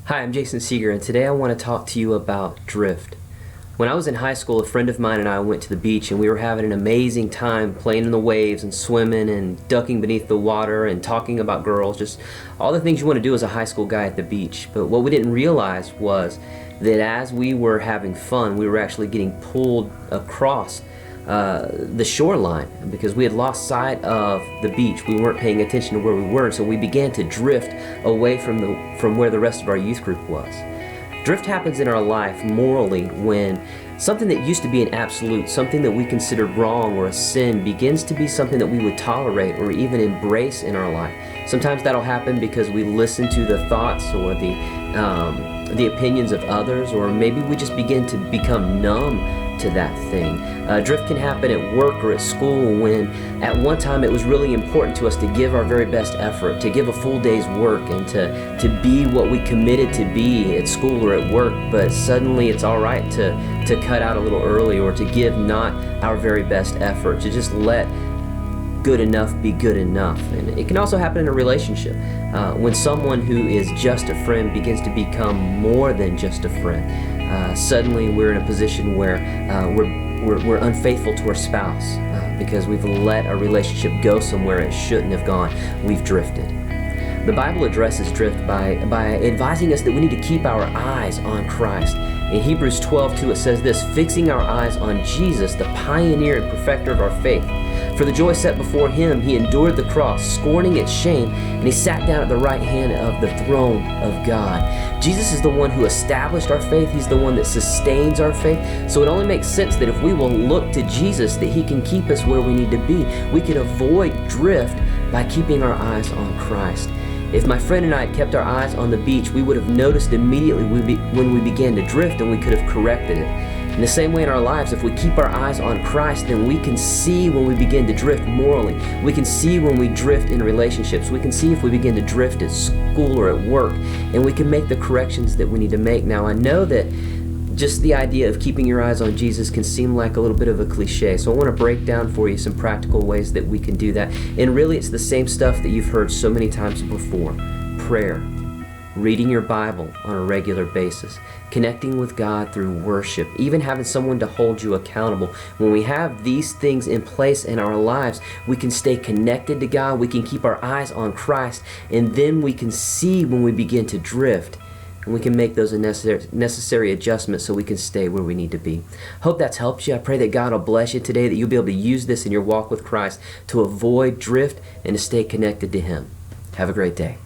Hi, I'm Jason Seeger, and today I want to talk to you about drift. When I was in high school, a friend of mine and I went to the beach, and we were having an amazing time playing in the waves and swimming and ducking beneath the water and talking about girls, just all the things you want to do as a high school guy at the beach. But what we didn't realize was that as we were having fun, we were actually getting pulled across the shoreline because we had lost sight of the beach. We weren't paying attention to where we were, so we began to drift away from where the rest of our youth group was. Drift happens in our life morally when something that used to be an absolute, something that we considered wrong or a sin, begins to be something that we would tolerate or even embrace in our life. Sometimes that'll happen because we listen to the thoughts or the opinions of others, or maybe we just begin to become numb to that thing. Drift can happen at work or at school when at one time it was really important to us to give our very best effort, to give a full day's work, and to be what we committed to be at school or at work, but suddenly it's all right to cut out a little early or to give not our very best effort, to just let good enough be good enough. And it can also happen in a relationship when someone who is just a friend begins to become more than just a friend. Suddenly we're in a position where we're unfaithful to our spouse because we've let a relationship go somewhere it shouldn't have gone. We've drifted. The Bible addresses drift by advising us that we need to keep our eyes on Christ. In Hebrews 12:2 it says this: fixing our eyes on Jesus, the pioneer and perfecter of our faith. For the joy set before him, he endured the cross, scorning its shame, and he sat down at the right hand of the throne of God. Jesus is the one who established our faith. He's the one that sustains our faith. So it only makes sense that if we will look to Jesus, that he can keep us where we need to be. We can avoid drift by keeping our eyes on Christ. If my friend and I had kept our eyes on the beach, we would have noticed immediately when we began to drift, and we could have corrected it. In the same way in our lives, if we keep our eyes on Christ, then we can see when we begin to drift morally. We can see when we drift in relationships. We can see if we begin to drift at school or at work, and we can make the corrections that we need to make. Now, I know that just the idea of keeping your eyes on Jesus can seem like a little bit of a cliche, so I want to break down for you some practical ways that we can do that. And really, it's the same stuff that you've heard so many times before: prayer, reading your Bible on a regular basis, connecting with God through worship, even having someone to hold you accountable. When we have these things in place in our lives, we can stay connected to God, we can keep our eyes on Christ, and then we can see when we begin to drift, and we can make those necessary adjustments so we can stay where we need to be. Hope that's helped you. I pray that God will bless you today, that you'll be able to use this in your walk with Christ to avoid drift and to stay connected to Him. Have a great day.